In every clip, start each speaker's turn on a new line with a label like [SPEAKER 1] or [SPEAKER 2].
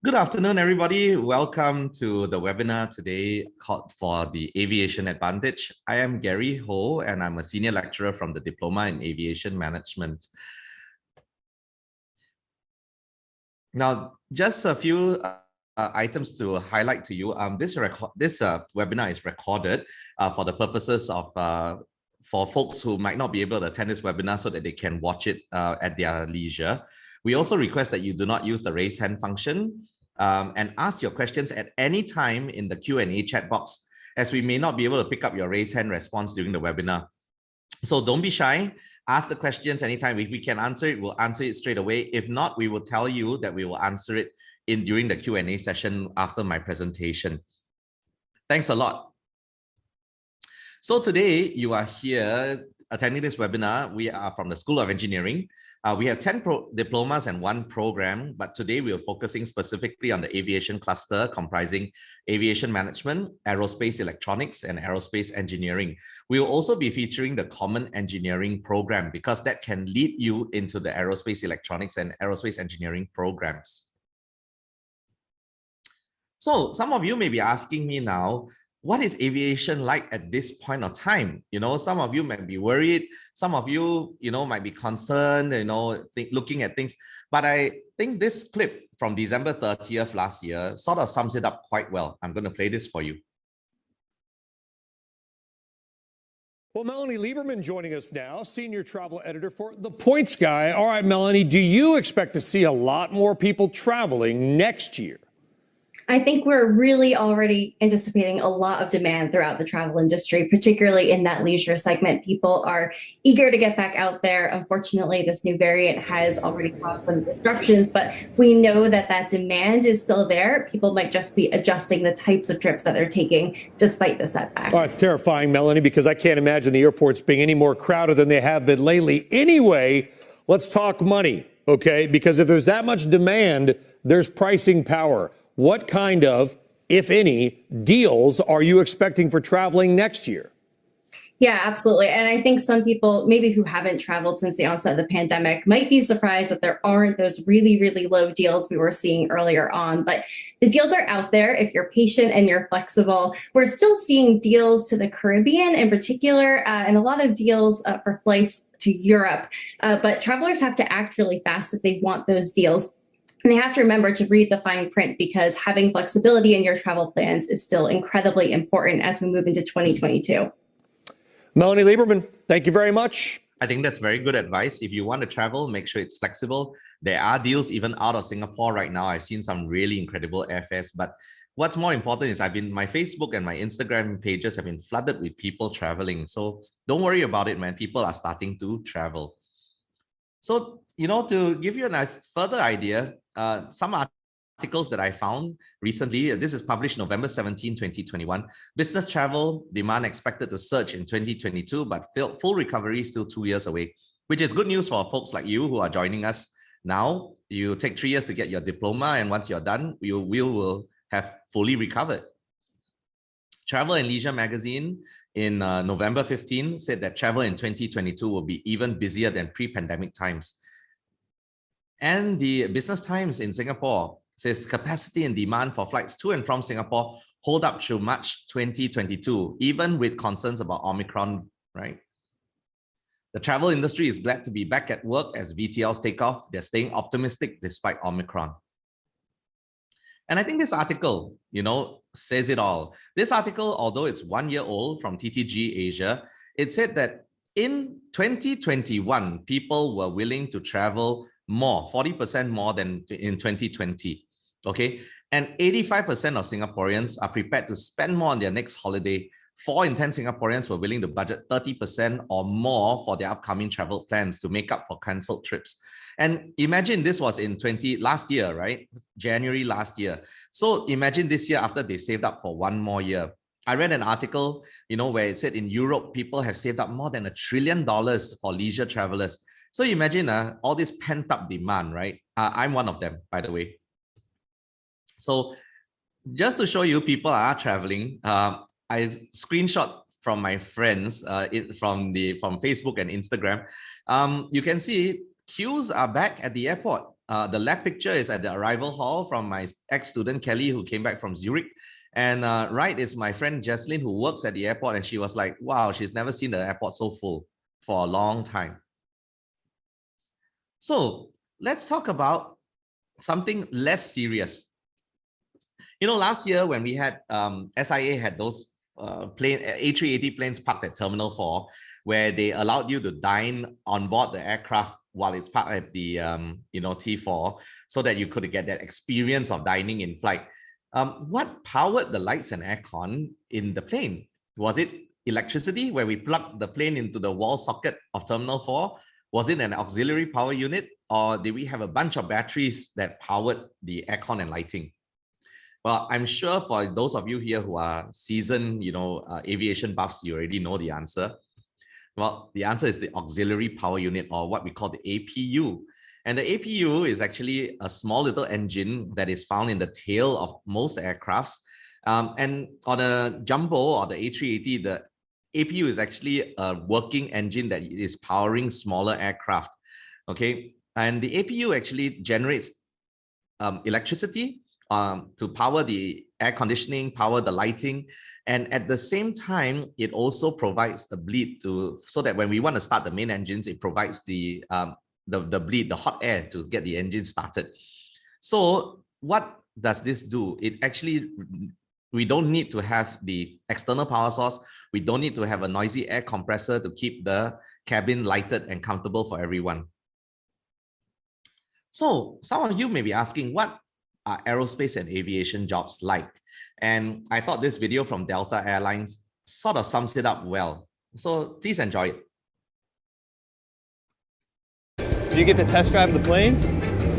[SPEAKER 1] Good afternoon, everybody. Welcome to the webinar today called for the Aviation Advantage. I am Gary Ho, and I'm a senior lecturer from the Diploma in Aviation Management. Now, just a few items to highlight to you. This webinar is recorded for the purposes of for folks who might not be able to attend this webinar so that they can watch it at their leisure. We also request that you do not use the raise hand function and ask your questions at any time in the Q&A chat box, as we may not be able to pick up your raise hand response during the webinar. So don't be shy. Ask the questions anytime. If we can answer it, we'll answer it straight away. If not, we will tell you that we will answer it during the Q&A session after my presentation. Thanks a lot. So today you are here attending this webinar. We are from the School of Engineering. We have 10 diplomas and 1 program, but today we are focusing specifically on the aviation cluster comprising Aviation Management, Aerospace Electronics, and Aerospace Engineering. We will also be featuring the Common Engineering program because that can lead you into the Aerospace Electronics and Aerospace Engineering programs. So some of you may be asking me now, what is aviation like at this point of time? Some of you might be worried. Some of you, might be concerned, looking at things. But I think this clip from December 30th last year sort of sums it up quite well. I'm going to play this for you.
[SPEAKER 2] Well, Melanie Lieberman joining us now, senior travel editor for The Points Guy. All right, Melanie, do you expect to see a lot more people traveling next year?
[SPEAKER 3] I think we're really already anticipating a lot of demand throughout the travel industry, particularly in that leisure segment. People are eager to get back out there. Unfortunately, this new variant has already caused some disruptions, but we know that that demand is still there. People might just be adjusting the types of trips that they're taking despite the setback.
[SPEAKER 2] Oh, it's terrifying, Melanie, because I can't imagine the airports being any more crowded than they have been lately. Anyway, let's talk money, okay? Because if there's that much demand, there's pricing power. What kind of, if any, deals are you expecting for traveling next year?
[SPEAKER 3] Yeah, absolutely. And I think some people, maybe who haven't traveled since the onset of the pandemic, might be surprised that there aren't those really, really low deals we were seeing earlier on. But the deals are out there if you're patient and you're flexible. We're still seeing deals to the Caribbean in particular, and a lot of deals for flights to Europe. But travelers have to act really fast if they want those deals. And they have to remember to read the fine print because having flexibility in your travel plans is still incredibly important as we move into 2022.
[SPEAKER 2] Melanie Lieberman, thank you very much.
[SPEAKER 1] I think that's very good advice. If you want to travel, make sure it's flexible. There are deals even out of Singapore right now. I've seen some really incredible airfares, but what's more important is my Facebook and my Instagram pages have been flooded with people traveling. So don't worry about it, man. People are starting to travel. So, to give you a further idea, some articles that I found recently, this is published November 17, 2021. Business travel demand expected to surge in 2022, but full recovery is still 2 years away, which is good news for folks like you who are joining us now. You take 3 years to get your diploma, and once you're done, we will have fully recovered. Travel and Leisure magazine in November 15 said that travel in 2022 will be even busier than pre-pandemic times. And the Business Times in Singapore says capacity and demand for flights to and from Singapore hold up through March 2022, even with concerns about Omicron, right? The travel industry is glad to be back at work as VTLs take off. They're staying optimistic despite Omicron. And I think this article, says it all. This article, although it's 1 year old from TTG Asia, it said that in 2021, people were willing to travel more, 40% more than in 2020, okay? And 85% of Singaporeans are prepared to spend more on their next holiday. 4 in 10 Singaporeans were willing to budget 30% or more for their upcoming travel plans to make up for cancelled trips. And imagine this was in last year, right? January last year. So imagine this year after they saved up for 1 more year. I read an article, where it said in Europe, people have saved up more than $1 trillion for leisure travelers. So imagine all this pent-up demand, right? I'm one of them, by the way. So just to show you people are traveling, I screenshot from my friends from Facebook and Instagram. You can see queues are back at the airport. the left picture is at the arrival hall from my ex-student Kelly, who came back from Zurich. And right is my friend Jesslyn, who works at the airport, and she was like, wow, she's never seen the airport so full for a long time. So let's talk about something less serious. You know, last year when we had SIA had those A380 planes parked at Terminal 4, where they allowed you to dine on board the aircraft while it's parked at the T4, so that you could get that experience of dining in flight. What powered the lights and aircon in the plane? Was it electricity, where we plugged the plane into the wall socket of Terminal 4? Was it an auxiliary power unit, or did we have a bunch of batteries that powered the aircon and lighting? Well, I'm sure for those of you here who are seasoned, aviation buffs, you already know the answer. Well, the answer is the auxiliary power unit, or what we call the APU. And the APU is actually a small little engine that is found in the tail of most aircrafts. And on a jumbo or the A380, the APU is actually a working engine that is powering smaller aircraft. Okay, and the APU actually generates electricity to power the air conditioning, power the lighting, and at the same time, it also provides the bleed so that when we want to start the main engines, it provides the bleed, the hot air to get the engine started. So what does this do? It actually, we don't need to have the external power source. We don't need to have a noisy air compressor to keep the cabin lighted and comfortable for everyone. So some of you may be asking, what are aerospace and aviation jobs like? And I thought this video from Delta Airlines sort of sums it up well. So please enjoy it.
[SPEAKER 4] Do you get to test drive the planes?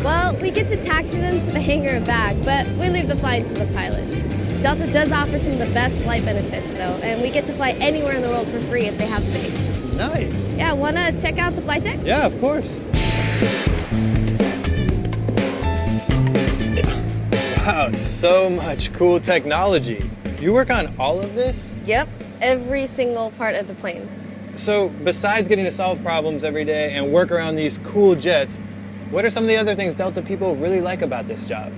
[SPEAKER 5] Well, we get to taxi them to the hangar and back, but we leave the flights to the pilots. Delta does offer some of the best flight benefits, though, and we get to fly anywhere in the world for free if they have space.
[SPEAKER 4] Nice.
[SPEAKER 5] Yeah, wanna check out the flight deck?
[SPEAKER 4] Yeah, of course. Wow, so much cool technology. You work on all of this?
[SPEAKER 5] Yep, every single part of the plane.
[SPEAKER 4] So, besides getting to solve problems every day and work around these cool jets, what are some of the other things Delta people really like about this job?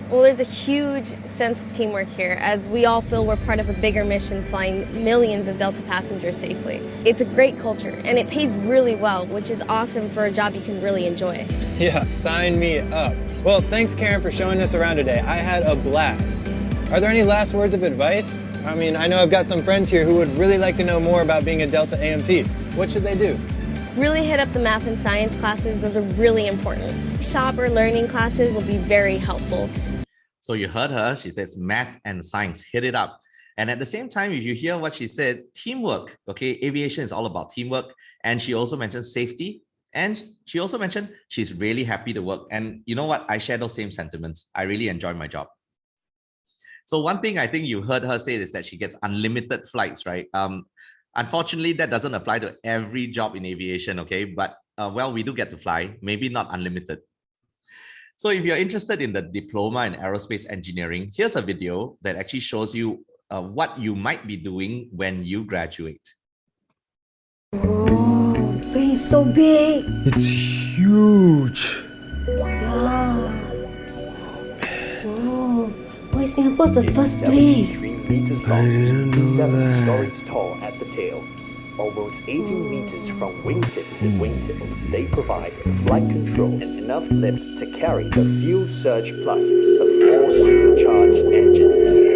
[SPEAKER 5] Well, there's a huge sense of teamwork here, as we all feel we're part of a bigger mission flying millions of Delta passengers safely. It's a great culture, and it pays really well, which is awesome for a job you can really enjoy.
[SPEAKER 4] Yeah, sign me up. Well, thanks, Karen, for showing us around today. I had a blast. Are there any last words of advice? I mean, I know I've got some friends here who would really like to know more about being a Delta AMT. What should they do?
[SPEAKER 5] Really hit up the math and science classes. Those are really important. Shop or learning classes will be very helpful.
[SPEAKER 1] So you heard her, she says math and science, hit it up. And at the same time, if you hear what she said, teamwork, okay, aviation is all about teamwork. And she also mentioned safety. And she also mentioned she's really happy to work. And you know what? I share those same sentiments. I really enjoy my job. So one thing I think you heard her say is that she gets unlimited flights, right? Unfortunately, that doesn't apply to every job in aviation, okay? But well, we do get to fly, maybe not unlimited. So if you're interested in the diploma in aerospace engineering, here's a video that actually shows you what you might be doing when you graduate.
[SPEAKER 6] Oh, the plane is so big.
[SPEAKER 7] It's huge.
[SPEAKER 6] Yeah. Oh, why Singapore's the first place?
[SPEAKER 7] I didn't know that.
[SPEAKER 8] Stories tall at the tail. Almost 18 meters from wingtips to wingtips, they provide flight control and enough lift to carry the fuel surge plus the 4 supercharged engines.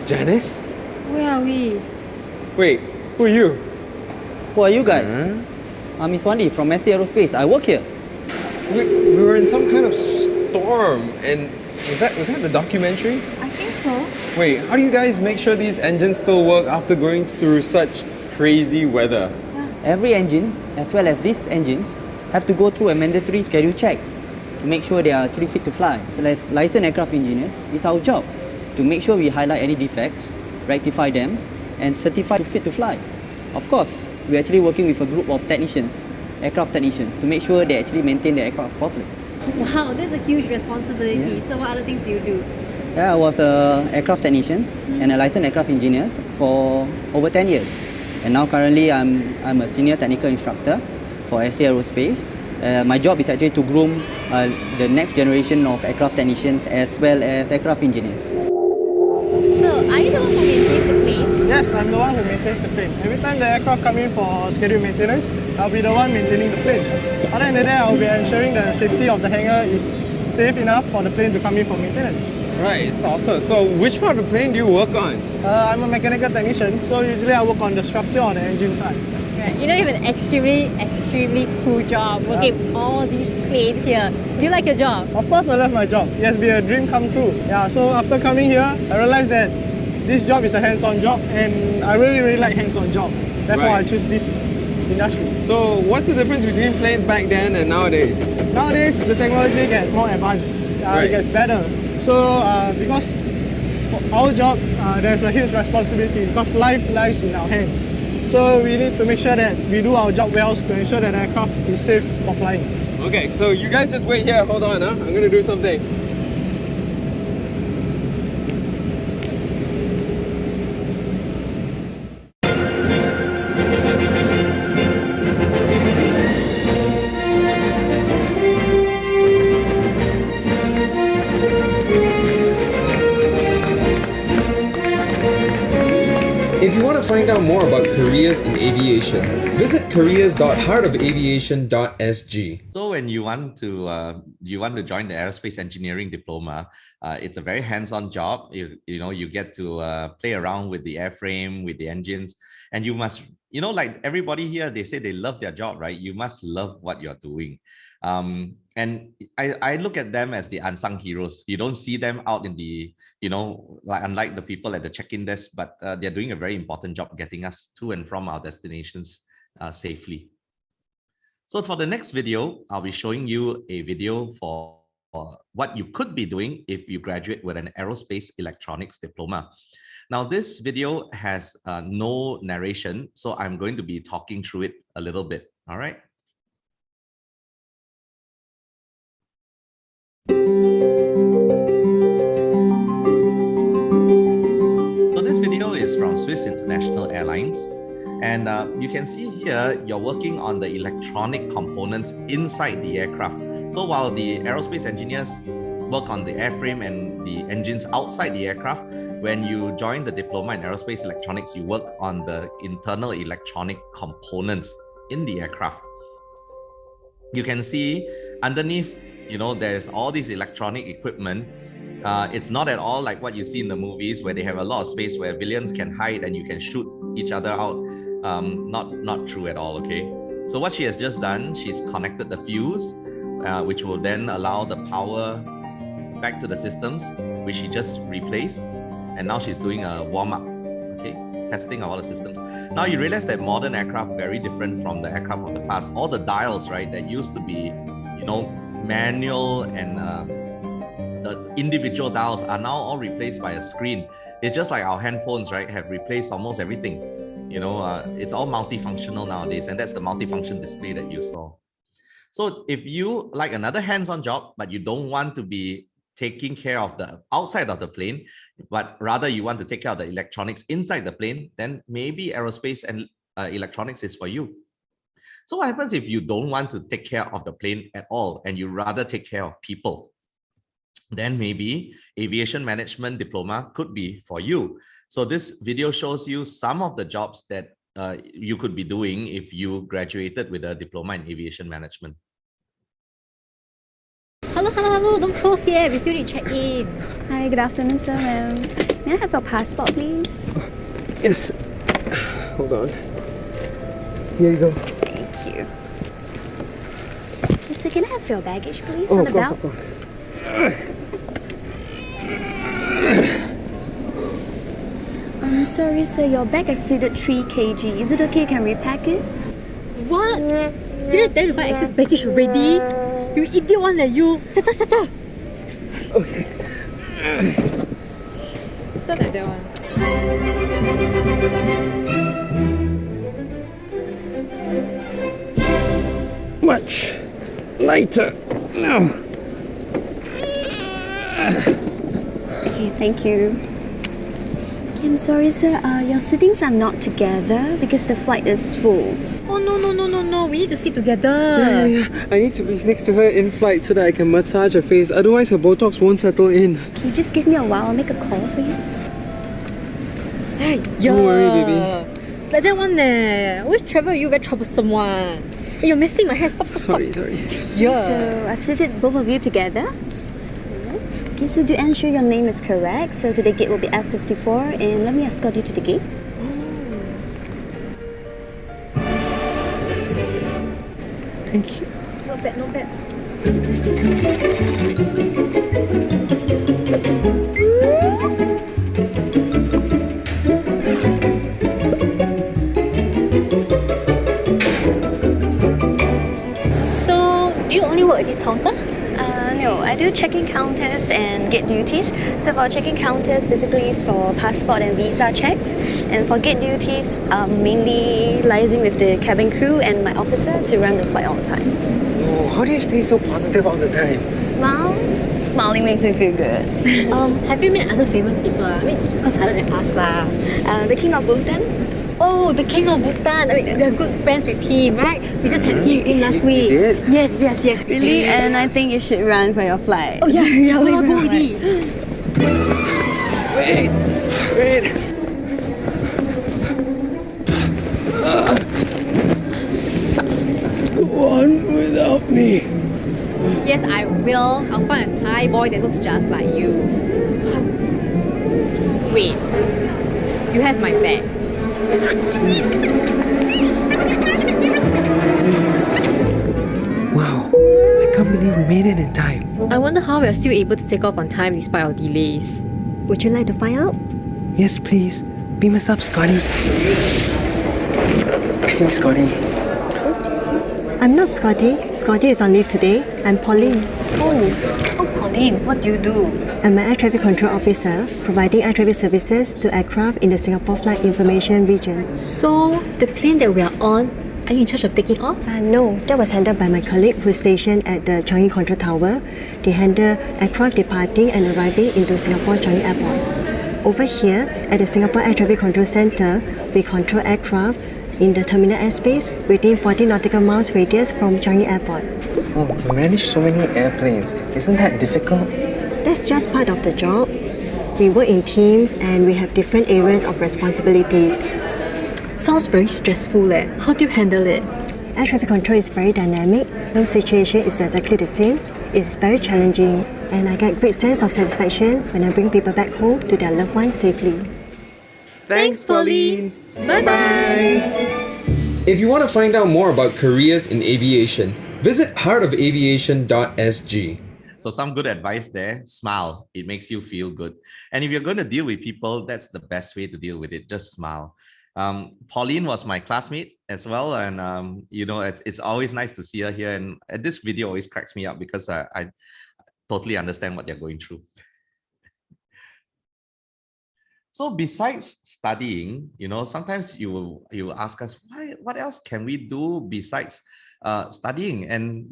[SPEAKER 7] Janice?
[SPEAKER 6] Where are we?
[SPEAKER 7] Wait, who are you?
[SPEAKER 9] Who are you guys? I'm Iswandi from SC Aerospace. I work here.
[SPEAKER 7] We were in some kind of storm, and was that the documentary?
[SPEAKER 6] I think so.
[SPEAKER 7] Wait, how do you guys make sure these engines still work after going through such crazy weather?
[SPEAKER 9] Every engine, as well as these engines, have to go through a mandatory schedule checks to make sure they are actually fit to fly. So as licensed aircraft engineers, it's our job to make sure we highlight any defects, rectify them, and certify to fit to fly. Of course, we're actually working with a group of technicians, aircraft technicians, to make sure they actually maintain the aircraft properly.
[SPEAKER 6] Wow, that's a huge responsibility.
[SPEAKER 9] Yeah.
[SPEAKER 6] So what other things do you do?
[SPEAKER 9] Yeah, I was an aircraft technician and a licensed aircraft engineer for over 10 years. And now currently I'm a senior technical instructor for ST Aerospace. My job is actually to groom the next generation of aircraft technicians as well as aircraft engineers.
[SPEAKER 6] So, are you the one who maintains the plane?
[SPEAKER 10] Yes, I'm the one who maintains the plane. Every time the aircraft come in for scheduled maintenance, I'll be the one maintaining the plane. Other than that, I'll be ensuring the safety of the hangar is safe enough for the plane to come in for maintenance.
[SPEAKER 7] Right, it's awesome. So which part of the plane do you work on?
[SPEAKER 10] I'm a mechanical technician, so usually I work on the structure or the engine part.
[SPEAKER 6] Right. You know, you have an extremely cool job working with all these planes here. Do you like your job?
[SPEAKER 10] Of course, I love my job. It has been a dream come true. Yeah, so after coming here, I realized that this job is a hands-on job, and I really like hands-on job. Therefore,
[SPEAKER 7] Right.
[SPEAKER 10] I choose this industry.
[SPEAKER 7] So what's the difference between planes back then and nowadays?
[SPEAKER 10] Nowadays, the technology gets more advanced.
[SPEAKER 7] Right.
[SPEAKER 10] It gets better. So, because for our job, there's a huge responsibility because life lies in our hands. So we need to make sure that we do our job well to ensure that the aircraft is safe for flying.
[SPEAKER 7] Okay, so you guys just wait here. Hold on, I'm gonna do something. If you want to find out more about careers in aviation, visit careers.heartofaviation.sg.
[SPEAKER 1] So when you want to join the aerospace engineering diploma, it's a very hands-on job. You get to play around with the airframe, with the engines, and you must, like everybody here, they say they love their job, right? You must love what you're doing. And I look at them as the unsung heroes. You don't see them out in the, like unlike the people at the check-in desk, but they're doing a very important job getting us to and from our destinations safely. So for the next video, I'll be showing you a video for what you could be doing if you graduate with an Aerospace Electronics diploma. Now, this video has no narration, so I'm going to be talking through it a little bit, all right? So this video is from Swiss International Airlines, and you can see here you're working on the electronic components inside the aircraft. So while the aerospace engineers work on the airframe and the engines outside the aircraft, when you join the diploma in aerospace electronics, you work on the internal electronic components in the aircraft. You can see underneath, there's all these electronic equipment. It's not at all like what you see in the movies where they have a lot of space where villains can hide and you can shoot each other out. Not true at all, okay? So what she has just done, she's connected the fuse, which will then allow the power back to the systems, which she just replaced. And now she's doing a warm-up, okay? Testing all the systems. Now you realize that modern aircraft very different from the aircraft of the past. All the dials, right, that used to be, manual and the individual dials are now all replaced by a screen. It's just like our handphones, right, have replaced almost everything. It's all multifunctional nowadays, and that's the multifunction display that you saw. So if you like another hands-on job, but you don't want to be taking care of the outside of the plane, but rather you want to take care of the electronics inside the plane, then maybe aerospace and electronics is for you. So what happens if you don't want to take care of the plane at all and you rather take care of people? Then maybe aviation management diploma could be for you. So this video shows you some of the jobs that you could be doing if you graduated with a diploma in aviation management.
[SPEAKER 6] Hello, don't close yet. We still need to check in.
[SPEAKER 11] Hi, good afternoon, sir, ma'am. May I have your passport, please?
[SPEAKER 7] Yes. Hold on. Here you go.
[SPEAKER 11] Thank you. Sir, can I have your baggage, please?
[SPEAKER 7] Oh,
[SPEAKER 11] on
[SPEAKER 7] of
[SPEAKER 11] the
[SPEAKER 7] course,
[SPEAKER 11] belt?
[SPEAKER 7] of course.
[SPEAKER 11] I'm sorry, sir. Your bag exceeded 3 kg. Is it okay? Can we pack it?
[SPEAKER 6] What? Didn't I tell you to buy excess baggage already? You idiot one like you. Settle.
[SPEAKER 7] Okay.
[SPEAKER 6] Don't like that one.
[SPEAKER 7] Much lighter now.
[SPEAKER 11] Okay, thank you. Okay, I'm sorry, sir. Your sittings are not together because the flight is full.
[SPEAKER 6] Oh, no. We need to sit together.
[SPEAKER 7] Yeah. I need to be next to her in flight so that I can massage her face. Otherwise, her Botox won't settle in.
[SPEAKER 11] Can you just give me a while? I'll make a call for you.
[SPEAKER 7] Don't worry, baby.
[SPEAKER 6] It's like that one always travel you very troublesome one. Hey, you're messing my hair. Stop.
[SPEAKER 7] Sorry.
[SPEAKER 6] Yeah.
[SPEAKER 11] So I've seated both of you together. Okay, so do ensure your name is correct. So the gate will be F54 and let me escort you to the gate.
[SPEAKER 7] Thank you.
[SPEAKER 6] Not bad. So, do you only work at this counter?
[SPEAKER 11] No, I do check-in counters and gate duties. So for check-in counters, basically is for passport and visa checks. And for gate duties, mainly liaising with the cabin crew and my officer to run the flight on time.
[SPEAKER 7] Oh, how do you stay so positive all the time?
[SPEAKER 11] Smile. Smiling makes me feel good.
[SPEAKER 6] Have you met other famous people? I mean, because other than us lah.
[SPEAKER 11] The King of Bhutan.
[SPEAKER 6] Oh, the King of Bhutan. I mean, we are good friends with him, right? We just had tea with him last week.
[SPEAKER 7] You did?
[SPEAKER 6] Yes. We
[SPEAKER 11] Really?
[SPEAKER 6] did.
[SPEAKER 11] And I think you should run for your flight.
[SPEAKER 6] Oh yeah,
[SPEAKER 11] Really
[SPEAKER 6] go
[SPEAKER 11] run.
[SPEAKER 6] already.
[SPEAKER 7] Wait. Go on without me.
[SPEAKER 6] Yes, I will. I'll find a Thai boy that looks just like you. Oh, goodness. Wait. You have my bag.
[SPEAKER 7] Wow, I can't believe we made it in time.
[SPEAKER 6] I wonder how we are still able to take off on time despite our delays.
[SPEAKER 12] Would you like to find out?
[SPEAKER 7] Yes, please. Beam us up, Scotty. Hey, Scotty.
[SPEAKER 12] I'm not Scotty. Scotty is on leave today. I'm Pauline.
[SPEAKER 6] Oh, so Pauline, what do you do?
[SPEAKER 12] I'm an air traffic control officer, providing air traffic services to aircraft in the Singapore Flight Information region.
[SPEAKER 6] So, the plane that we are on, are you in charge of taking off?
[SPEAKER 12] No, that was handled by my colleague who is stationed at the Changi Control Tower. They handle aircraft departing and arriving into Singapore Changi Airport. Over here, at the Singapore Air Traffic Control Center, we control aircraft in the terminal airspace within 40 nautical miles radius from Changi Airport.
[SPEAKER 7] Oh, you manage so many airplanes. Isn't that difficult?
[SPEAKER 12] That's just part of the job. We work in teams and we have different areas of responsibilities.
[SPEAKER 6] Sounds very stressful. How do you handle it?
[SPEAKER 12] Air traffic control is very dynamic. No situation is exactly the same. It's very challenging and I get great sense of satisfaction when I bring people back home to their loved ones safely.
[SPEAKER 7] Thanks, Pauline.
[SPEAKER 6] Bye-bye.
[SPEAKER 7] If you want to find out more about careers in aviation, visit heartofaviation.sg.
[SPEAKER 1] So some good advice there. Smile. It makes you feel good. And if you're going to deal with people, that's the best way to deal with it. Just smile. Pauline was my classmate as well. And, it's always nice to see her here. And this video always cracks me up because I totally understand what they're going through. So besides studying, sometimes you will ask us, what else can we do besides studying? And,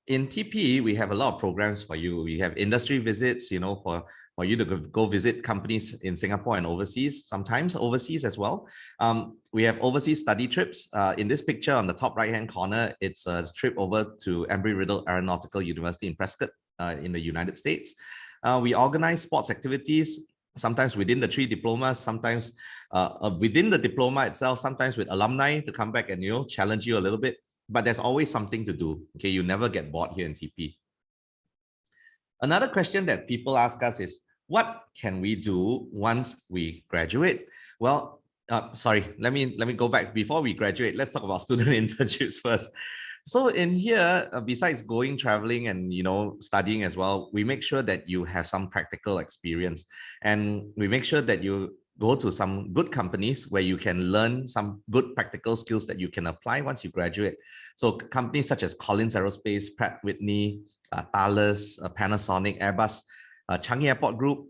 [SPEAKER 1] in TP, we have a lot of programs for you. We have industry visits, for you to go visit companies in Singapore and overseas, sometimes overseas as well. We have overseas study trips. In this picture on the top right-hand corner, it's a trip over to Embry-Riddle Aeronautical University in Prescott in the United States. We organize sports activities, sometimes within the 3 diplomas, sometimes within the diploma itself, sometimes with alumni to come back and, challenge you a little bit. But there's always something to do. Okay, you never get bored here in TP. Another question that people ask us is, what can we do once we graduate? Well, let me go back. Before we graduate, let's talk about student internships first. So in here, besides traveling and studying as well, we make sure that you have some practical experience, and we make sure that you go to some good companies where you can learn some good practical skills that you can apply once you graduate. So companies such as Collins Aerospace, Pratt Whitney, Thales, Panasonic, Airbus, Changi Airport Group,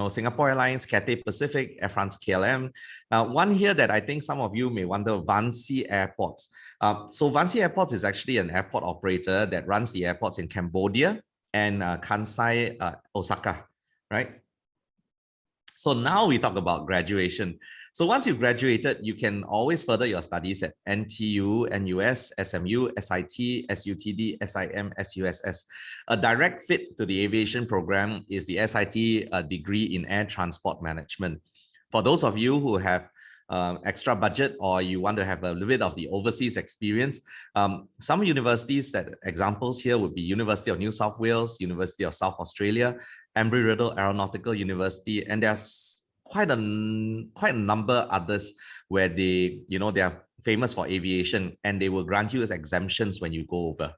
[SPEAKER 1] Singapore Airlines, Cathay Pacific, Air France KLM. One here that I think some of you may wonder, Vansi Airports. So Vansi Airports is actually an airport operator that runs the airports in Cambodia and Kansai, Osaka, right? So now we talk about graduation. So once you've graduated, you can always further your studies at NTU, NUS, SMU, SIT, SUTD, SIM, SUSS. A direct fit to the aviation program is the SIT degree in air transport management. For those of you who have extra budget or you want to have a little bit of the overseas experience, some universities that examples here would be University of New South Wales, University of South Australia, Embry-Riddle Aeronautical University, and there's quite a number others where they are famous for aviation, and they will grant you as exemptions when you go over.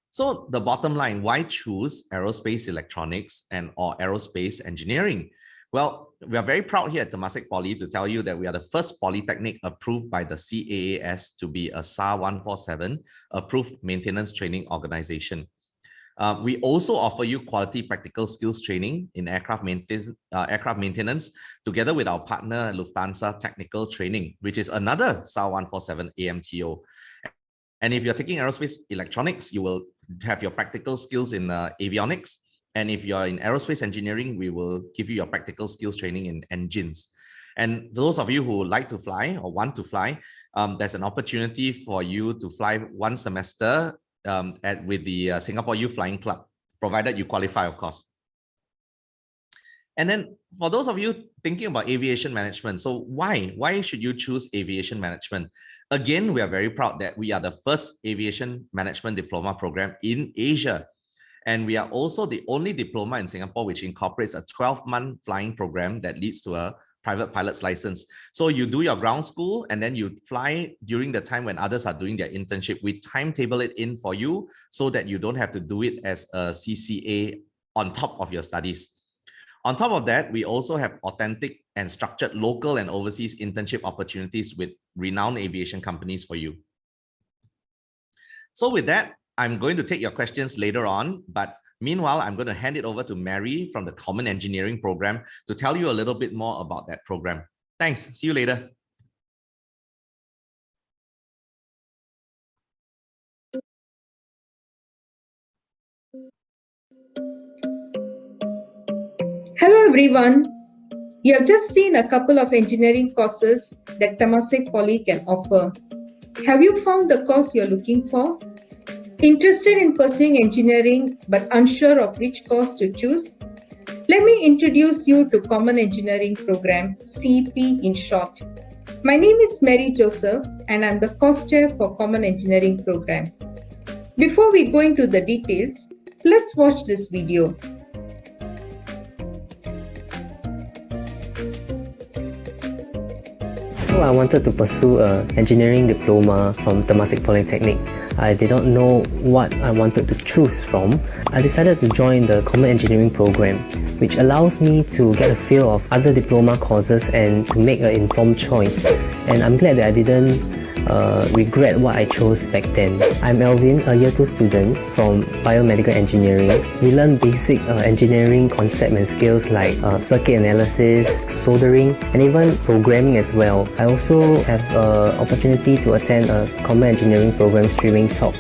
[SPEAKER 1] So the bottom line, why choose aerospace electronics or aerospace engineering? Well, we are very proud here at Temasek Poly to tell you that we are the first polytechnic approved by the CAAS to be a SAR 147 approved maintenance training organization. We also offer you quality practical skills training in aircraft maintenance together with our partner Lufthansa Technical Training, which is another SAR 147 AMTO. And if you're taking aerospace electronics, you will have your practical skills in avionics. And if you're in aerospace engineering, we will give you your practical skills training in engines. And those of you who like to fly or want to fly, there's an opportunity for you to fly one semester with the Singapore Youth Flying Club, provided you qualify, of course. And then for those of you thinking about aviation management, so why should you choose aviation management? Again, we are very proud that we are the first aviation management diploma program in Asia. And we are also the only diploma in Singapore which incorporates a 12-month flying program that leads to a private pilot's license. So you do your ground school and then you fly during the time when others are doing their internship. We timetable it in for you so that you don't have to do it as a CCA on top of your studies. On top of that, we also have authentic and structured local and overseas internship opportunities with renowned aviation companies for you. So with that, I'm going to take your questions later on, but meanwhile, I'm going to hand it over to Mary from the Common Engineering program to tell you a little bit more about that program. Thanks. See you later.
[SPEAKER 13] Hello everyone. You have just seen a couple of engineering courses that Temasek Poly can offer. Have you found the course you're looking for? Interested in pursuing engineering but unsure of which course to choose? Let me introduce you to Common Engineering Program, CEP in short. My name is Mary Joseph and I'm the course chair for Common Engineering Program. Before we go into the details, let's watch this video.
[SPEAKER 14] I wanted to pursue an engineering diploma from Temasek Polytechnic. I did not know what I wanted to choose from. I decided to join the Common Engineering program, which allows me to get a feel of other diploma courses and to make an informed choice. And I'm glad that I didn't regret what I chose back then. I'm Elvin, a year 2 student from biomedical engineering. We learn basic engineering concept and skills like circuit analysis, soldering, and even programming as well. I also have an opportunity to attend a Common Engineering program streaming talk.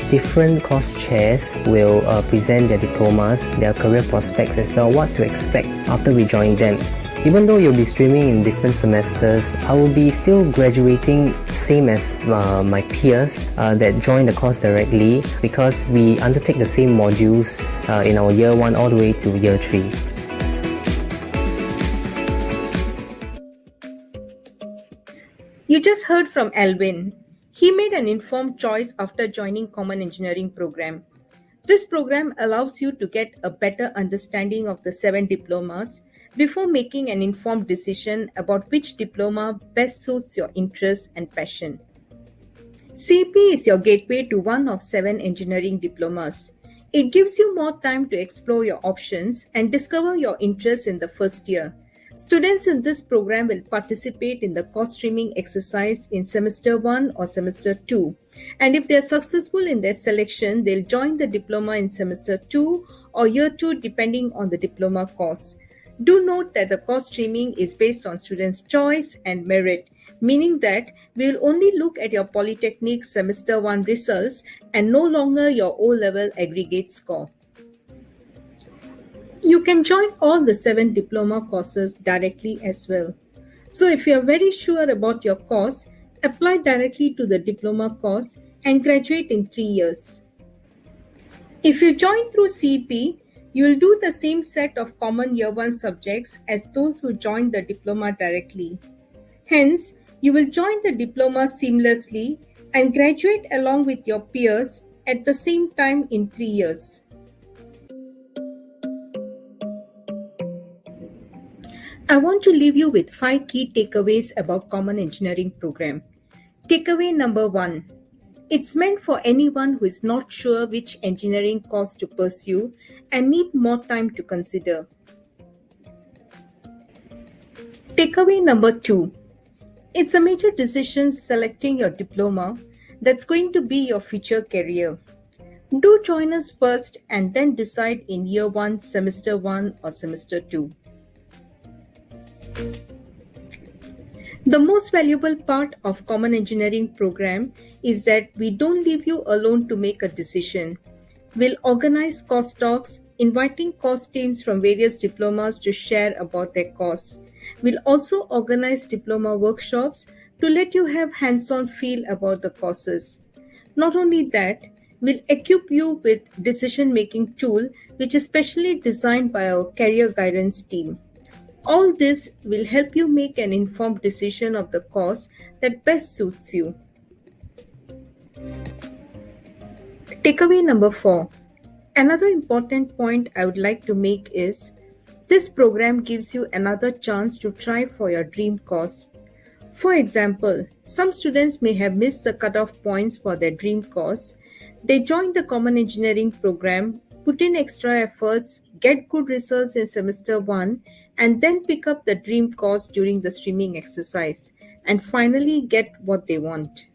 [SPEAKER 14] Different course chairs will present their diplomas, their career prospects as well, what to expect after we join them. Even though you'll be streaming in different semesters, I will be still graduating same as my peers that join the course directly because we undertake the same modules in our year 1 all the way to year 3.
[SPEAKER 13] You just heard from Elvin. He made an informed choice after joining Common Engineering program. This program allows you to get a better understanding of the 7 diplomas before making an informed decision about which diploma best suits your interests and passion. CEP is your gateway to one of 7 engineering diplomas. It gives you more time to explore your options and discover your interests in the first year. Students in this program will participate in the course streaming exercise in semester 1 or semester 2. And if they are successful in their selection, they'll join the diploma in semester 2 or year 2 depending on the diploma course. Do note that the course streaming is based on students' choice and merit, meaning that we will only look at your Polytechnic Semester 1 results and no longer your O-level aggregate score. You can join all the 7 diploma courses directly as well. So if you are very sure about your course, apply directly to the diploma course and graduate in 3 years. If you join through CP, you will do the same set of common Year 1 subjects as those who join the diploma directly. Hence, you will join the diploma seamlessly and graduate along with your peers at the same time in 3 years. I want to leave you with 5 key takeaways about Common Engineering Program. Takeaway number 1. It's meant for anyone who is not sure which engineering course to pursue and need more time to consider. Takeaway number 2. It's a major decision selecting your diploma that's going to be your future career. Do join us first and then decide in Year 1, Semester 1 or Semester 2. The most valuable part of Common Engineering Program is that we don't leave you alone to make a decision. We'll organize course talks, inviting course teams from various diplomas to share about their course. We'll also organize diploma workshops to let you have hands-on feel about the courses. Not only that, we'll equip you with decision-making tool which is specially designed by our career guidance team. All this will help you make an informed decision of the course that best suits you. Takeaway number 4. Another important point I would like to make is this program gives you another chance to try for your dream course. For example, some students may have missed the cutoff points for their dream course. They join the Common Engineering Program, put in extra efforts, get good results in Semester 1, and then pick up the dream course during the streaming exercise, and finally get what they want.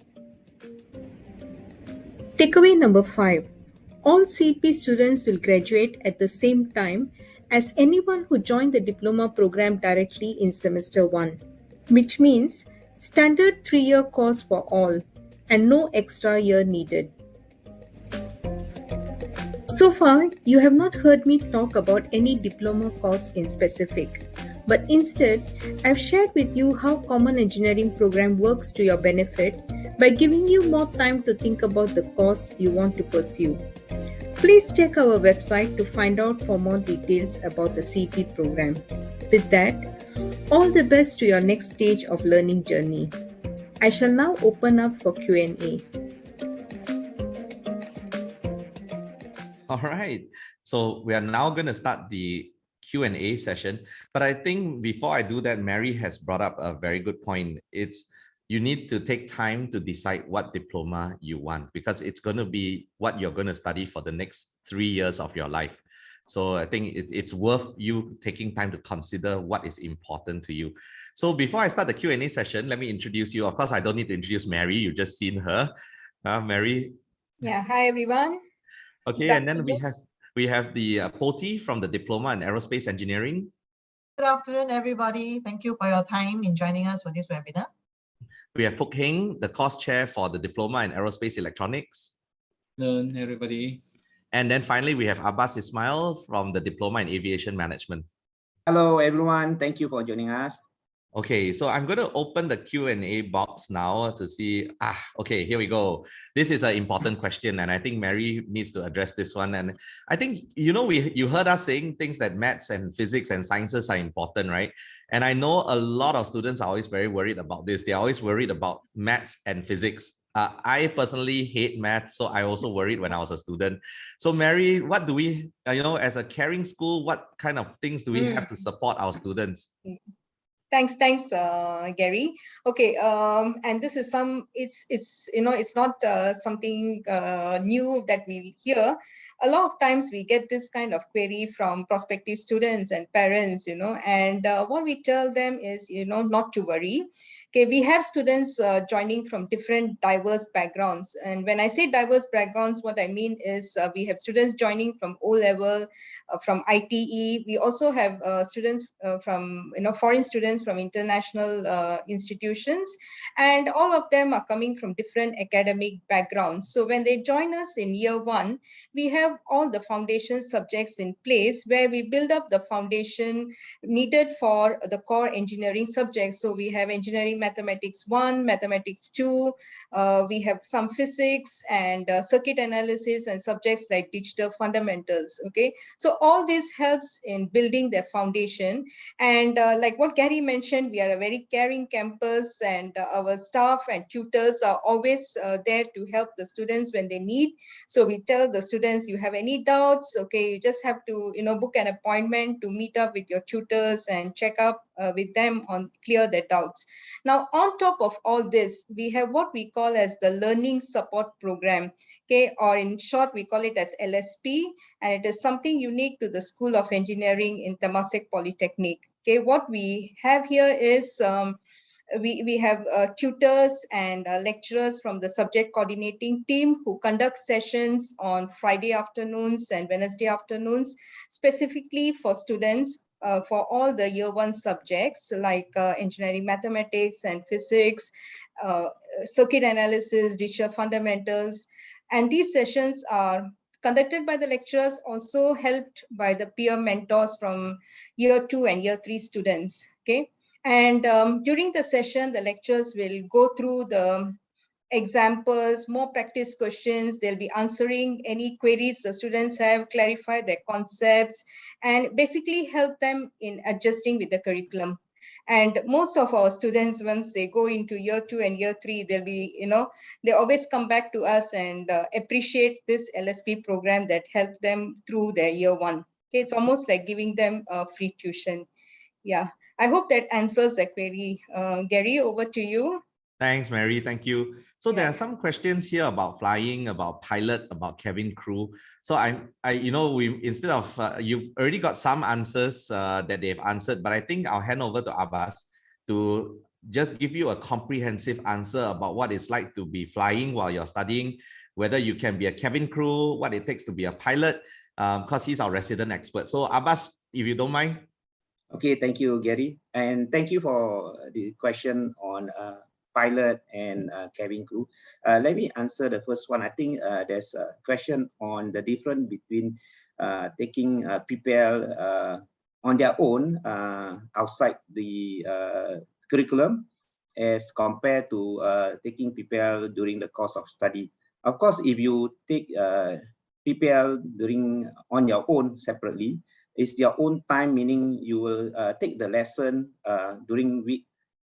[SPEAKER 13] Takeaway number 5. All CP students will graduate at the same time as anyone who joined the diploma program directly in Semester 1, which means standard 3-year course for all and no extra year needed. So far, you have not heard me talk about any diploma course in specific, but instead, I've shared with you how Common Engineering Program works to your benefit by giving you more time to think about the course you want to pursue. Please check our website to find out for more details about the CP program. With that, all the best to your next stage of learning journey. I shall now open up for Q&A.
[SPEAKER 1] All right. So we are now going to start the Q&A session. But I think before I do that, Mary has brought up a very good point. It's you need to take time to decide what diploma you want, because it's going to be what you're going to study for the next 3 years of your life. So I think it's worth you taking time to consider what is important to you. So before I start the Q&A session, let me introduce you. Of course, I don't need to introduce Mary. You've just seen her. Mary.
[SPEAKER 15] Yeah. Hi, everyone.
[SPEAKER 1] Okay, and then we have the Poti from the Diploma in Aerospace Engineering.
[SPEAKER 16] Good afternoon, everybody. Thank you for your time in joining us for this webinar.
[SPEAKER 1] We have Fook Heng, the course chair for the Diploma in Aerospace Electronics.
[SPEAKER 17] Hello, everybody.
[SPEAKER 1] And then finally, we have Abbas Ismail from the Diploma in Aviation Management.
[SPEAKER 18] Hello, everyone. Thank you for joining us.
[SPEAKER 1] Okay, so I'm going to open the Q&A box now to see. Okay, here we go. This is an important question, and I think Mary needs to address this one. And I think, you heard us saying things that maths and physics and sciences are important, right? And I know a lot of students are always very worried about this. They're always worried about maths and physics. I personally hate math, so I also worried when I was a student. So Mary, what do we, as a caring school, what kind of things do we have to support our students?
[SPEAKER 15] Thanks, Gary. Okay, and this is it's not something new that we hear. a lot of times we get this kind of query from prospective students and parents, and what we tell them is, not to worry. Okay, we have students joining from different diverse backgrounds. And when I say diverse backgrounds, what I mean is we have students joining from O-level, from ITE. We also have students from, foreign students from international institutions. And all of them are coming from different academic backgrounds. So when they join us in year one, we have all the foundation subjects in place where we build up the foundation needed for the core engineering subjects. So we have engineering mathematics 1, mathematics 2, we have some physics and circuit analysis and subjects like digital fundamentals. Okay, so all this helps in building their foundation. And like what Gary mentioned, we are a very caring campus, and our staff and tutors are always there to help the students when they need. So we tell the students, you have any doubts, okay, you just have to book an appointment to meet up with your tutors and check up with them on clear their doubts. Now, on top of all this, we have what we call as the Learning Support Program, okay, or in short, we call it as LSP, and it is something unique to the School of Engineering in Temasek Polytechnic. Okay, what we have here is we have tutors and lecturers from the subject coordinating team who conduct sessions on Friday afternoons and Wednesday afternoons, specifically for students for all the year one subjects like engineering mathematics and physics, circuit analysis, digital fundamentals. And these sessions are conducted by the lecturers, also helped by the peer mentors from year 2 and year 3 students. Okay. And during the session, the lecturers will go through the examples, more practice questions. They'll be answering any queries the students have, clarify their concepts, and basically help them in adjusting with the curriculum. And most of our students, once they go into year 2 and year 3, they'll be, they always come back to us and appreciate this LSP program that helped them through their year 1. Okay, it's almost like giving them a free tuition. Yeah, I hope that answers the query. Gary, over to you.
[SPEAKER 1] Thanks, Mary. Thank you. So there are some questions here about flying, about pilot, about cabin crew. So we instead of you've already got some answers that they've answered, but I think I'll hand over to Abbas to just give you a comprehensive answer about what it's like to be flying while you're studying, whether you can be a cabin crew, what it takes to be a pilot, because he's our resident expert. So Abbas, if you don't mind.
[SPEAKER 18] Okay, thank you, Gary. And thank you for the question on pilot and cabin crew. Let me answer the first one. I think there's a question on the difference between taking PPL on their own outside the curriculum as compared to taking PPL during the course of study. Of course, if you take PPL on your own separately, it's your own time, meaning you will take the lesson during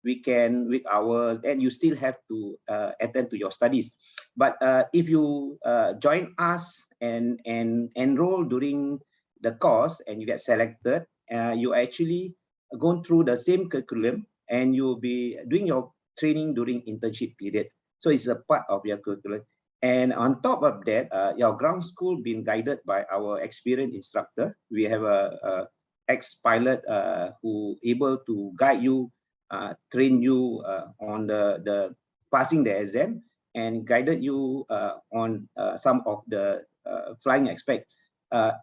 [SPEAKER 18] weekend, week hours, and you still have to attend to your studies. But if you join us and enroll during the course and you get selected, you actually going through the same curriculum and you'll be doing your training during internship period. So it's a part of your curriculum. And on top of that, your ground school being guided by our experienced instructor. We have a ex-pilot who able to guide you, train you on the passing the exam, and guided you on some of the flying aspect.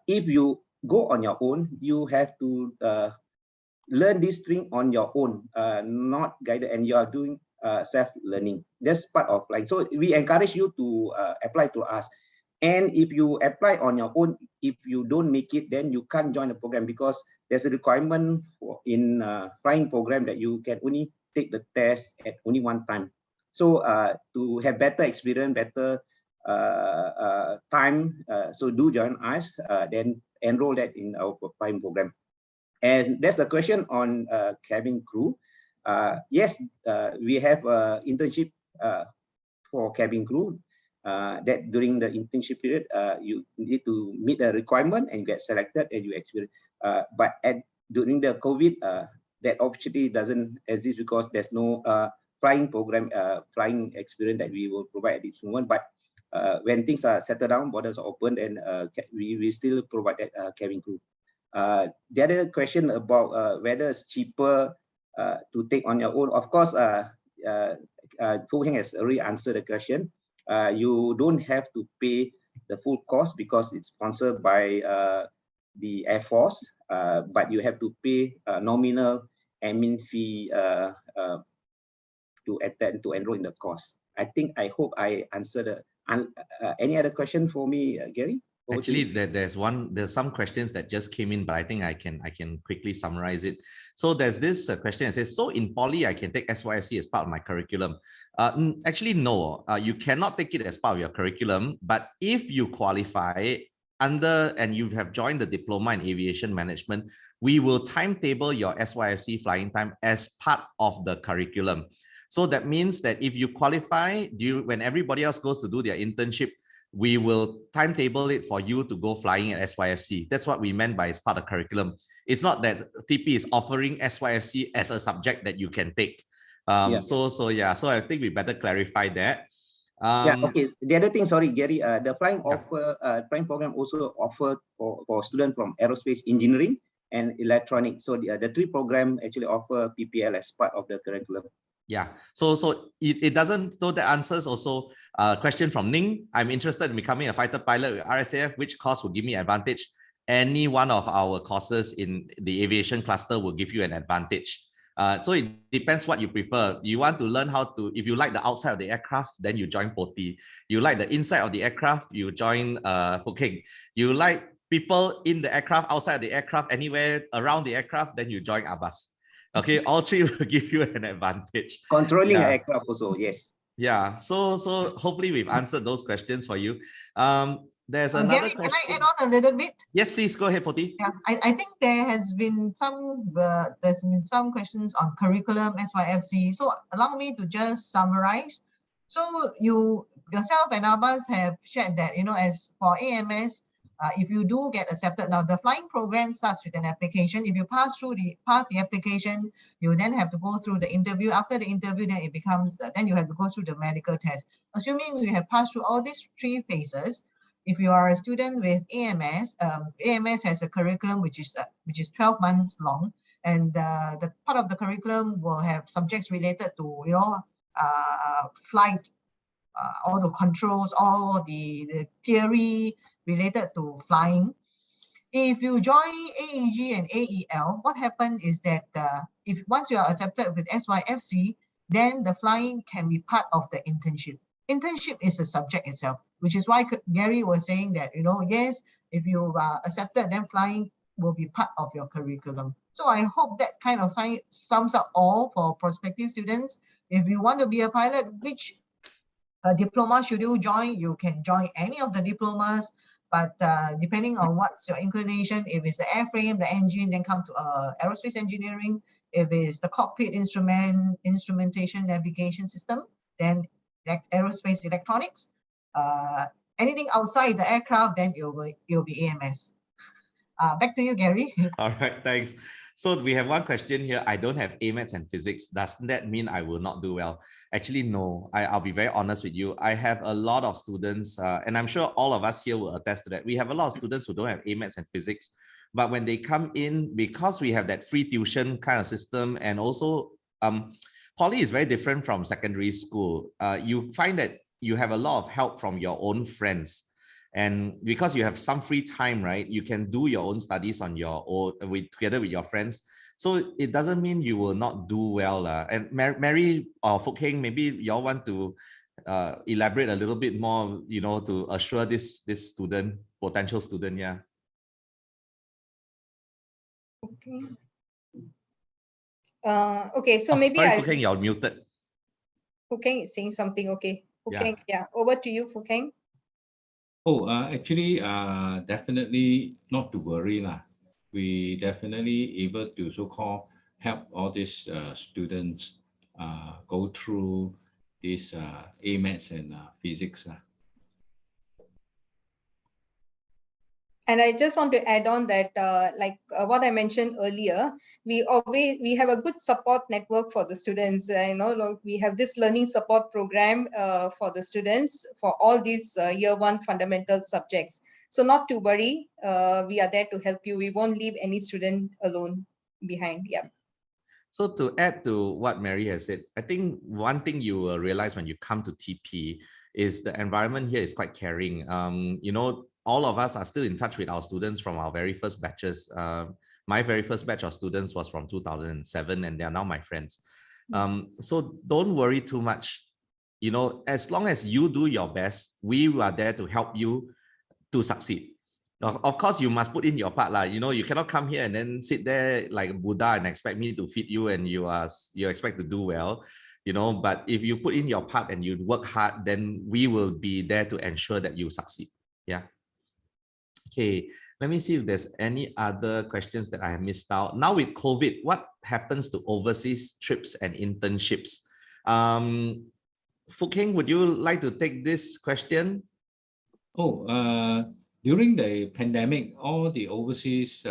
[SPEAKER 18] If you go on your own, you have to learn this thing on your own, not guided, and you are doing self-learning. That's part of flying. So we encourage you to apply to us. And if you apply on your own, if you don't make it, then you can't join the program, because there's a requirement in flying program that you can only take the test at only one time. So to have better experience, better time, so do join us, then enroll that in our flying program. And there's a question on cabin crew. Yes, we have internship for cabin crew. That during the internship period, you need to meet the requirement and get selected and you experience. But during the COVID, that opportunity doesn't exist because there's no flying program, flying experience that we will provide at this moment. But when things are settled down, borders are open, and we still provide that cabin crew. The other question about whether it's cheaper to take on your own. Of course, Fu Heng has already answered the question. You don't have to pay the full cost because it's sponsored by the Air Force, but you have to pay a nominal admin fee to attend to enroll in the course. I hope I answered any other question for me, Gary?
[SPEAKER 1] Actually, there's some questions that just came in, but I think I can quickly summarize it. So there's this question that says, so in poly, I can take SYFC as part of my curriculum. Actually, no, you cannot take it as part of your curriculum, but if you qualify under and you have joined the diploma in aviation management, we will timetable your SYFC flying time as part of the curriculum. So that means that if you qualify, when everybody else goes to do their internship, we will timetable it for you to go flying at SYFC. That's what we meant by as part of curriculum. It's not that TP is offering SYFC as a subject that you can take. So I think we better clarify that.
[SPEAKER 18] Okay. The other thing, sorry, Gary, the flying program also offered for students from aerospace engineering and electronics. So the three programs actually offer PPL as part of the curriculum.
[SPEAKER 1] Yeah, so it doesn't, so that answers also a question from Ning. I'm interested in becoming a fighter pilot with RSAF. Which course will give me advantage? Any one of our courses in the aviation cluster will give you an advantage. So it depends what you prefer. You want to learn how to, if you like the outside of the aircraft, then you join POTI. You like the inside of the aircraft, you join Fook Heng. You like people in the aircraft, outside the aircraft, anywhere around the aircraft, then you join Abbas. Okay, all three will give you an advantage.
[SPEAKER 18] Controlling aircraft also, yes.
[SPEAKER 1] Yeah, so hopefully we've answered those questions for you. There's another
[SPEAKER 16] Gary,
[SPEAKER 1] question.
[SPEAKER 16] can I add on a little bit?
[SPEAKER 1] Yes, please go ahead, Poti.
[SPEAKER 16] Yeah, I think there's been some questions on curriculum SYFC. So allow me to just summarize. So yourself and Abbas have shared that, as for AMS, if you do get accepted, now the flying program starts with an application. If you pass the application, you then have to go through the interview. After the interview, then it becomes then you have to go through the medical test. Assuming you have passed through all these three phases, if you are a student with AMS, AMS has a curriculum which is 12 months long, and the part of the curriculum will have subjects related to flight, all the controls, all the theory related to flying. If you join AEG and AEL, what happened is that once you are accepted with SYFC, then the flying can be part of the internship. Internship is a subject itself, which is why Gary was saying that, yes, if you are accepted, then flying will be part of your curriculum. So I hope that kind of sums up all for prospective students. If you want to be a pilot, which diploma should you join? You can join any of the diplomas, but depending on what's your inclination, if it's the airframe, the engine, then come to aerospace engineering. If it's the cockpit instrumentation navigation system, then aerospace electronics. Anything outside the aircraft, then you'll be AMS. Back to you, Gary.
[SPEAKER 1] All right, thanks. So we have one question here. I don't have AMATs and physics. Does that mean I will not do well? Actually, no. I'll be very honest with you. I have a lot of students, and I'm sure all of us here will attest to that. We have a lot of students who don't have AMATs and physics, but when they come in, because we have that free tuition kind of system, and also poly is very different from secondary school. You find that you have a lot of help from your own friends. And because you have some free time, right, you can do your own studies on your own together with your friends. So it doesn't mean you will not do well. And Mary or Fook Heng, maybe y'all want to elaborate a little bit more, to assure this potential student, yeah.
[SPEAKER 15] Okay. Okay, so maybe
[SPEAKER 1] sorry, Fook Heng, you're muted.
[SPEAKER 15] Fook Heng is saying something. Okay, Fook Heng, yeah. Over to you, Fook Heng.
[SPEAKER 17] Actually, definitely not to worry lah. We definitely able to so-called help all these students go through this AMATs and physics.
[SPEAKER 15] And I just want to add on that, what I mentioned earlier, we have a good support network for the students. We have this learning support program for the students for all these year one fundamental subjects. So not to worry, we are there to help you. We won't leave any student alone behind. Yeah.
[SPEAKER 1] So to add to what Mary has said, I think one thing you will realize when you come to TP is the environment here is quite caring. All of us are still in touch with our students from our very first batches. My very first batch of students was from 2007, and they are now my friends. So don't worry too much. As long as you do your best, we are there to help you to succeed. Of course, you must put in your part. You cannot come here and then sit there like Buddha and expect me to feed you and you expect to do well. But if you put in your part and you work hard, then we will be there to ensure that you succeed. Yeah. Okay, let me see if there's any other questions that I have missed out. Now with COVID, what happens to overseas trips and internships? Fook Heng, would you like to take this question?
[SPEAKER 17] During the pandemic, all the overseas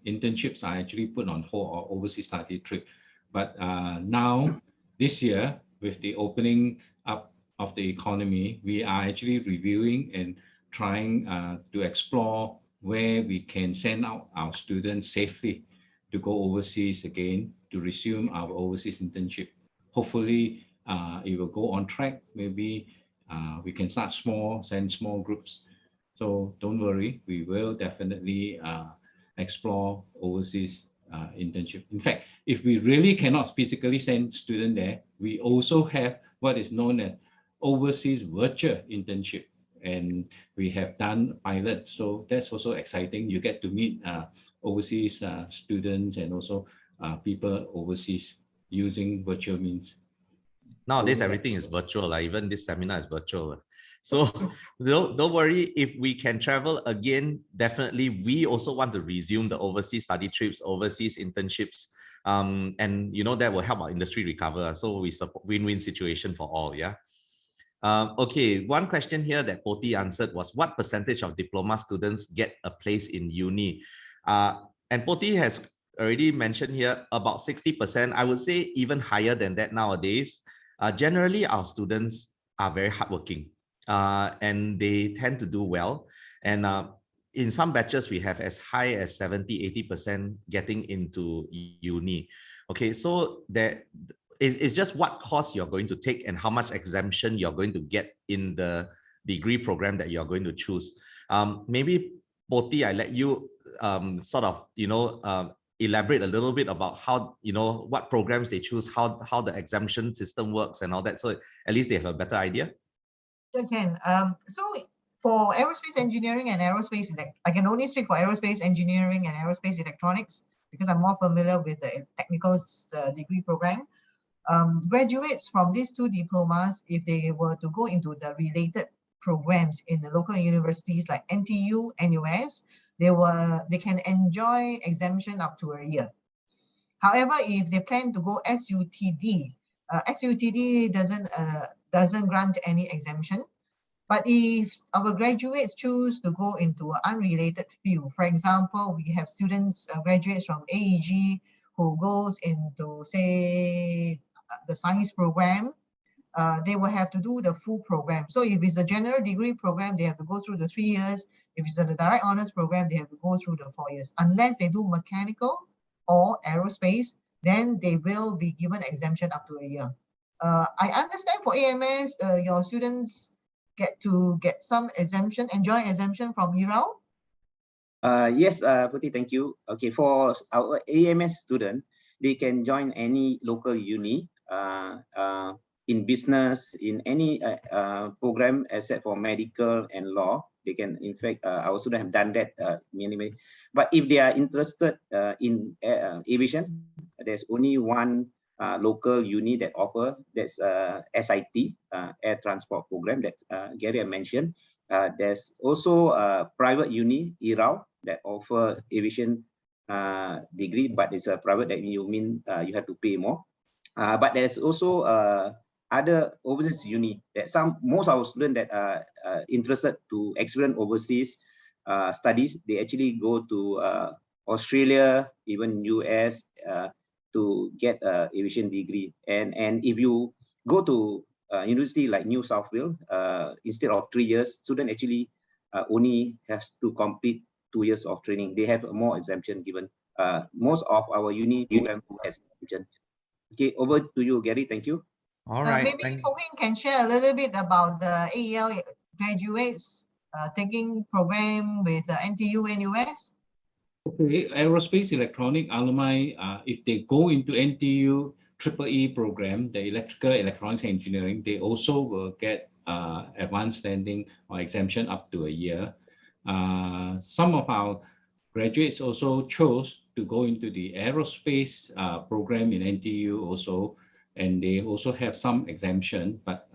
[SPEAKER 17] internships are actually put on hold, or overseas study trip. But now, this year, with the opening up of the economy, we are actually reviewing and trying to explore where we can send out our students safely to go overseas again, to resume our overseas internship. Hopefully, it will go on track. Maybe we can start small, send small groups. So don't worry, we will definitely explore overseas internship. In fact, if we really cannot physically send students there, we also have what is known as overseas virtual internship. And we have done pilot, so that's also exciting. You get to meet overseas students and also people overseas using virtual means.
[SPEAKER 1] Nowadays, everything is virtual. Even this seminar is virtual. So don't worry, if we can travel again, definitely we also want to resume the overseas study trips, overseas internships. And that will help our industry recover. So we support win-win situation for all. Yeah. Okay, one question here that Poti answered was, what percentage of diploma students get a place in uni? And Poti has already mentioned here about 60%. I would say even higher than that nowadays. Generally, our students are very hardworking and they tend to do well. And in some batches, we have as high as 70–80% getting into uni. Okay, so it's just what course you're going to take and how much exemption you're going to get in the degree program that you're going to choose. Maybe Poti, I let you elaborate a little bit about how, what programs they choose, how the exemption system works and all that. So at least they have a better idea.
[SPEAKER 16] Sure can. So for aerospace engineering and aerospace, I can only speak for aerospace engineering and aerospace electronics because I'm more familiar with the technical degree program. Graduates from these two diplomas, if they were to go into the related programs in the local universities like NTU, NUS, they can enjoy exemption up to a year. However, if they plan to go SUTD, SUTD doesn't grant any exemption. But if our graduates choose to go into an unrelated field, for example, we have students, graduates from AEG who goes into, say, the science program, they will have to do the full program. So if it's a general degree program, they have to go through the 3 years. If it's a direct honors program, they have to go through the 4 years. Unless they do mechanical or aerospace, then they will be given exemption up to a year. I understand for AMS, your students get some exemption, enjoy exemption from ERAL?
[SPEAKER 18] Yes, Putih, thank you. Okay, for our AMS student, they can join any local uni in business, in any program except for medical and law. They can, in fact, our students have done that many. But if they are interested in aviation, there's only one local uni that offer, that's SIT, Air Transport Program that Gary mentioned. There's also a private uni, ERAL, that offer aviation degree, but it's a private, that you mean you have to pay more. But there's also other overseas uni that most of our students that are interested to experience overseas, studies, they actually go to Australia, even US, to get an aviation degree. And if you go to university like New South Wales, instead of 3 years, student actually only has to complete 2 years of training. They have more exemption given. Most of our uni program has exemption. Okay, over to you, Gary. Thank you.
[SPEAKER 1] All right.
[SPEAKER 16] Maybe Ho-Wing can share a little bit about the AEL graduates taking program with NTU and US.
[SPEAKER 17] Okay, Aerospace Electronics alumni, if they go into NTU EE program, the Electrical Electronics Engineering, they also will get advanced standing or exemption up to a year. Some of our graduates also chose to go into the aerospace program in NTU also, and they also have some exemption, but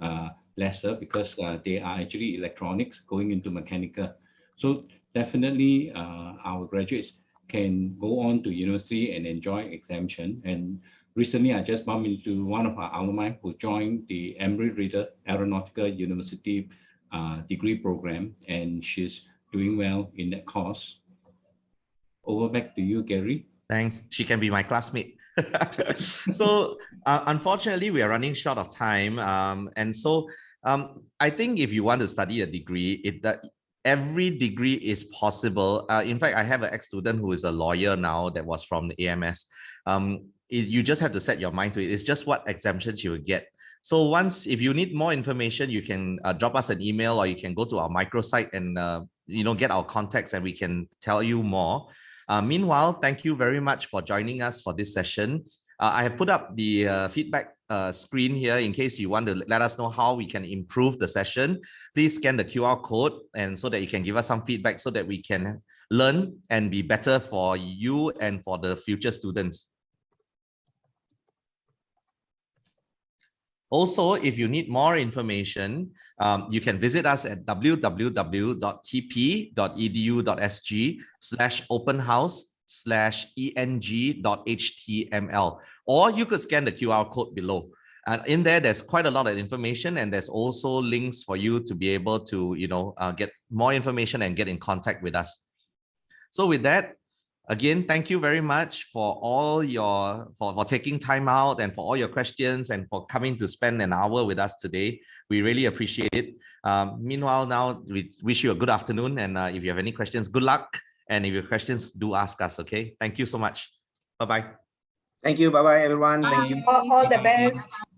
[SPEAKER 17] lesser because they are actually electronics going into mechanical. So definitely our graduates can go on to university and enjoy exemption. And recently I just bumped into one of our alumni who joined the Embry-Riddle Aeronautical University degree program, and she's doing well in that course. Over back to you, Gary.
[SPEAKER 1] Thanks. She can be my classmate. So unfortunately, we are running short of time. And so I think if you want to study a degree, every degree is possible. In fact, I have an ex-student who is a lawyer now that was from the AMS. You just have to set your mind to it. It's just what exemptions you will get. So if you need more information, you can drop us an email, or you can go to our microsite and get our contacts, and we can tell you more. Meanwhile, thank you very much for joining us for this session. I have put up the feedback screen here in case you want to let us know how we can improve the session. Please scan the QR code, and so that you can give us some feedback so that we can learn and be better for you and for the future students. Also, if you need more information, you can visit us at www.tp.edu.sg/openhouse/eng.html, or you could scan the QR code below. And in there's quite a lot of information, and there's also links for you to be able to, get more information and get in contact with us. So with that, again, thank you very much for all for taking time out and for all your questions and for coming to spend an hour with us today. We really appreciate it. Meanwhile, now we wish you a good afternoon. And if you have any questions, good luck. And if you have questions, do ask us. Okay. Thank you so much. Bye-bye.
[SPEAKER 18] Thank you. Bye-bye, everyone.
[SPEAKER 15] Bye.
[SPEAKER 18] Thank you.
[SPEAKER 15] All the best.